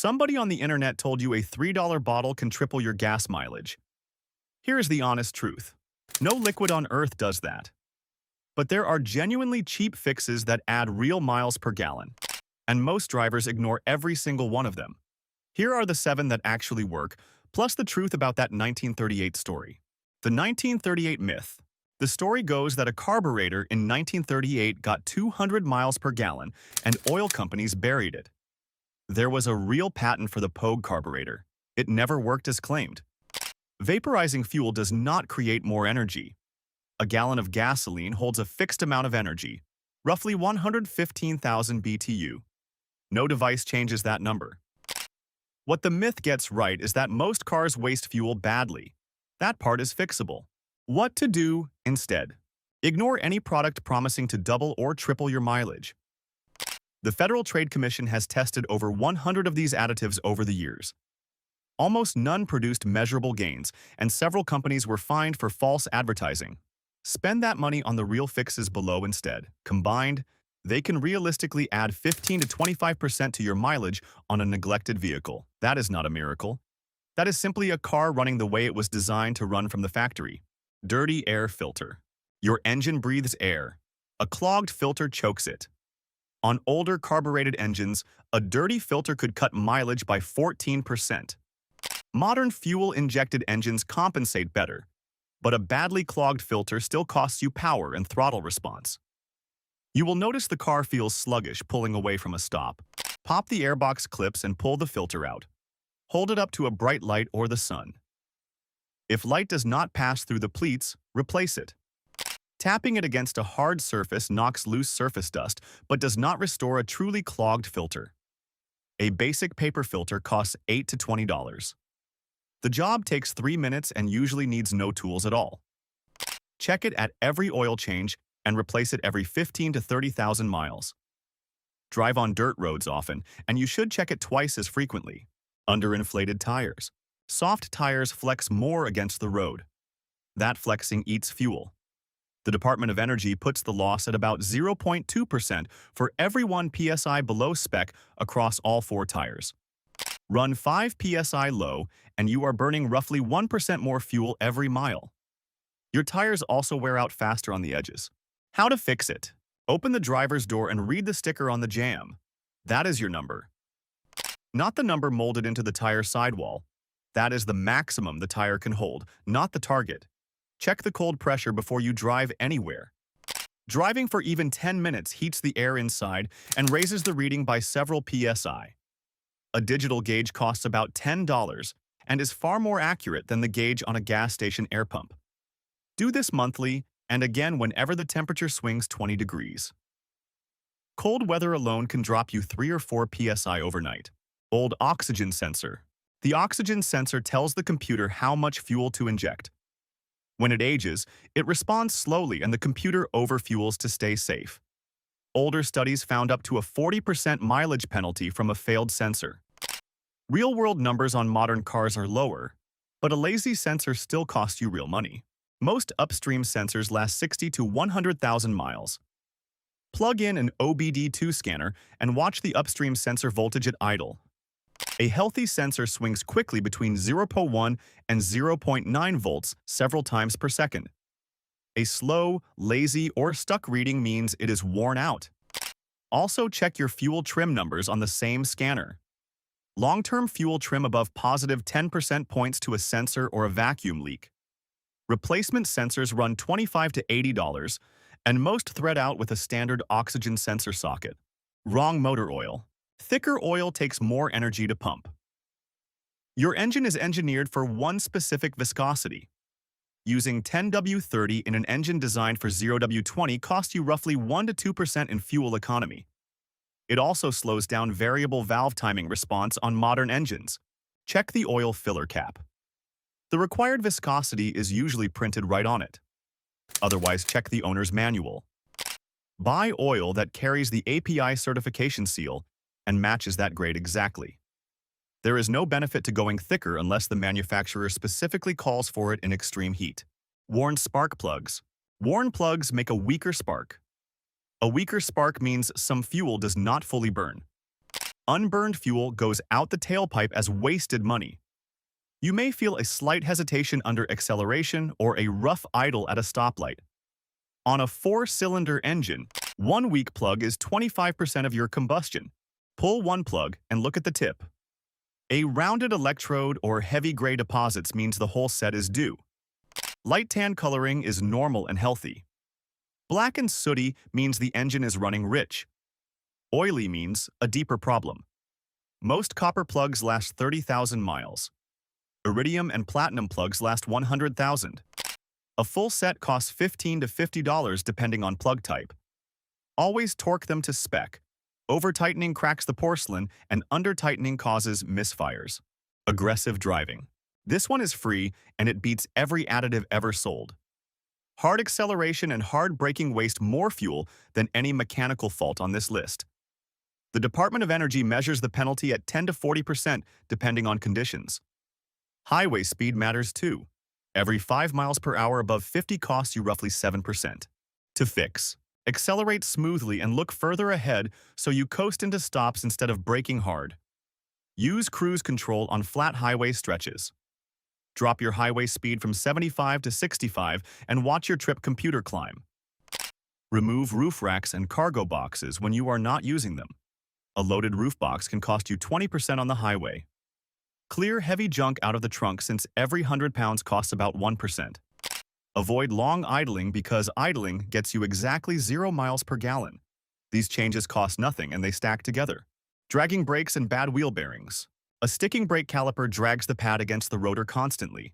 Somebody on the internet told you a $3 bottle can triple your gas mileage. Here's the honest truth. No liquid on earth does that. But there are genuinely cheap fixes that add real miles per gallon, and most drivers ignore every single one of them. Here are the 7 that actually work, plus the truth about that 1938 story. The 1938 myth. The story goes that a carburetor in 1938 got 200 miles per gallon, and oil companies buried it. There was a real patent for the Pogue carburetor. It never worked as claimed. Vaporizing fuel does not create more energy. A gallon of gasoline holds a fixed amount of energy, roughly 115,000 BTU. No device changes that number. What the myth gets right is that most cars waste fuel badly. That part is fixable. What to do instead? Ignore any product promising to double or triple your mileage. The Federal Trade Commission has tested over 100 of these additives over the years. Almost none produced measurable gains, and several companies were fined for false advertising. Spend that money on the real fixes below instead. Combined, they can realistically add 15 to 25% to your mileage on a neglected vehicle. That is not a miracle. That is simply a car running the way it was designed to run from the factory. Dirty air filter. Your engine breathes air. A clogged filter chokes it. On older carbureted engines, a dirty filter could cut mileage by 14%. Modern fuel-injected engines compensate better, but a badly clogged filter still costs you power and throttle response. You will notice the car feels sluggish pulling away from a stop. Pop the airbox clips and pull the filter out. Hold it up to a bright light or the sun. If light does not pass through the pleats, replace it. Tapping it against a hard surface knocks loose surface dust, but does not restore a truly clogged filter. A basic paper filter costs $8 to $20. The job takes 3 minutes and usually needs no tools at all. Check it at every oil change and replace it every 15 to 30,000 miles. Drive on dirt roads often, and you should check it twice as frequently. Underinflated tires. Soft tires flex more against the road. That flexing eats fuel. The Department of Energy puts the loss at about 0.2% for every 1 psi below spec across all 4 tires. Run 5 psi low, and you are burning roughly 1% more fuel every mile. Your tires also wear out faster on the edges. How to fix it? Open the driver's door and read the sticker on the jam. That is your number. Not the number molded into the tire sidewall. That is the maximum the tire can hold, not the target. Check the cold pressure before you drive anywhere. Driving for even 10 minutes heats the air inside and raises the reading by several psi. A digital gauge costs about $10 and is far more accurate than the gauge on a gas station air pump. Do this monthly and again whenever the temperature swings 20 degrees. Cold weather alone can drop you 3 or 4 psi overnight. Old oxygen sensor. The oxygen sensor tells the computer how much fuel to inject. When it ages, it responds slowly and the computer overfuels to stay safe. Older studies found up to a 40% mileage penalty from a failed sensor. Real-world numbers on modern cars are lower, but a lazy sensor still costs you real money. Most upstream sensors last 60 to 100,000 miles. Plug in an OBD2 scanner and watch the upstream sensor voltage at idle. A healthy sensor swings quickly between 0.1 and 0.9 volts several times per second. A slow, lazy, or stuck reading means it is worn out. Also check your fuel trim numbers on the same scanner. Long-term fuel trim above positive 10% points to a sensor or a vacuum leak. Replacement sensors run $25 to $80, and most thread out with a standard oxygen sensor socket. Wrong motor oil. Thicker oil takes more energy to pump. Your engine is engineered for one specific viscosity. Using 10W30 in an engine designed for 0W20 costs you roughly 1 to 2% in fuel economy. It also slows down variable valve timing response on modern engines. Check the oil filler cap. The required viscosity is usually printed right on it. Otherwise, check the owner's manual. Buy oil that carries the API certification seal and matches that grade exactly. There is no benefit to going thicker unless the manufacturer specifically calls for it in extreme heat. Worn spark plugs. Worn plugs make a weaker spark. A weaker spark means some fuel does not fully burn. Unburned fuel goes out the tailpipe as wasted money. You may feel a slight hesitation under acceleration or a rough idle at a stoplight. On a 4-cylinder engine, one weak plug is 25% of your combustion. Pull one plug and look at the tip. A rounded electrode or heavy gray deposits means the whole set is due. Light tan coloring is normal and healthy. Black and sooty means the engine is running rich. Oily means a deeper problem. Most copper plugs last 30,000 miles. Iridium and platinum plugs last 100,000. A full set costs $15 to $50 depending on plug type. Always torque them to spec. Over-tightening cracks the porcelain and under-tightening causes misfires. Aggressive driving. This one is free and it beats every additive ever sold. Hard acceleration and hard braking waste more fuel than any mechanical fault on this list. The Department of Energy measures the penalty at 10 to 40% depending on conditions. Highway speed matters too. Every 5 miles per hour above 50 costs you roughly 7%. To fix, accelerate smoothly and look further ahead so you coast into stops instead of braking hard. Use cruise control on flat highway stretches. Drop your highway speed from 75 to 65 and watch your trip computer climb. Remove roof racks and cargo boxes when you are not using them. A loaded roof box can cost you 20% on the highway. Clear heavy junk out of the trunk since every 100 pounds costs about 1%. Avoid long idling because idling gets you exactly 0 miles per gallon. These changes cost nothing and they stack together. Dragging brakes and bad wheel bearings. A sticking brake caliper drags the pad against the rotor constantly.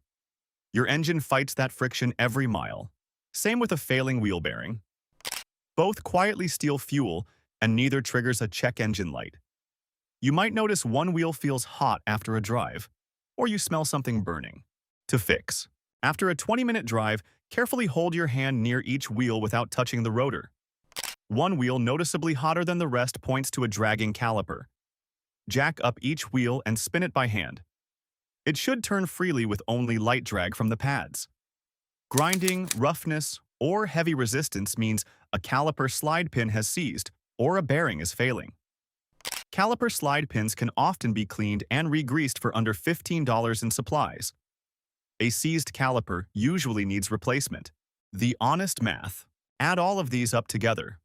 Your engine fights that friction every mile. Same with a failing wheel bearing. Both quietly steal fuel, and neither triggers a check engine light. You might notice one wheel feels hot after a drive, or you smell something burning. To fix. After a 20-minute drive, carefully hold your hand near each wheel without touching the rotor. One wheel noticeably hotter than the rest points to a dragging caliper. Jack up each wheel and spin it by hand. It should turn freely with only light drag from the pads. Grinding, roughness, or heavy resistance means a caliper slide pin has seized or a bearing is failing. Caliper slide pins can often be cleaned and re-greased for under $15 in supplies. A seized caliper usually needs replacement. The honest math. Add all of these up together.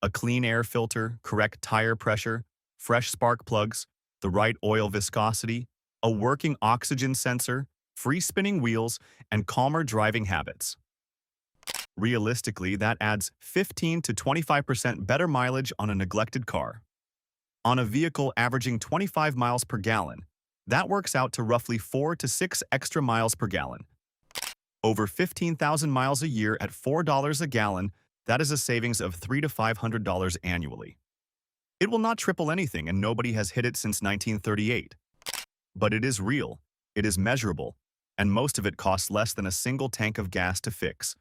A clean air filter, correct tire pressure, fresh spark plugs, the right oil viscosity, a working oxygen sensor, free spinning wheels, and calmer driving habits. Realistically, that adds 15 to 25% better mileage on a neglected car. On a vehicle averaging 25 miles per gallon, that works out to roughly 4 to 6 extra miles per gallon. Over 15,000 miles a year at $4 a gallon, that is a savings of $300 to $500 annually. It will not triple anything and nobody has hit it since 1938. But it is real, it is measurable, and most of it costs less than a single tank of gas to fix.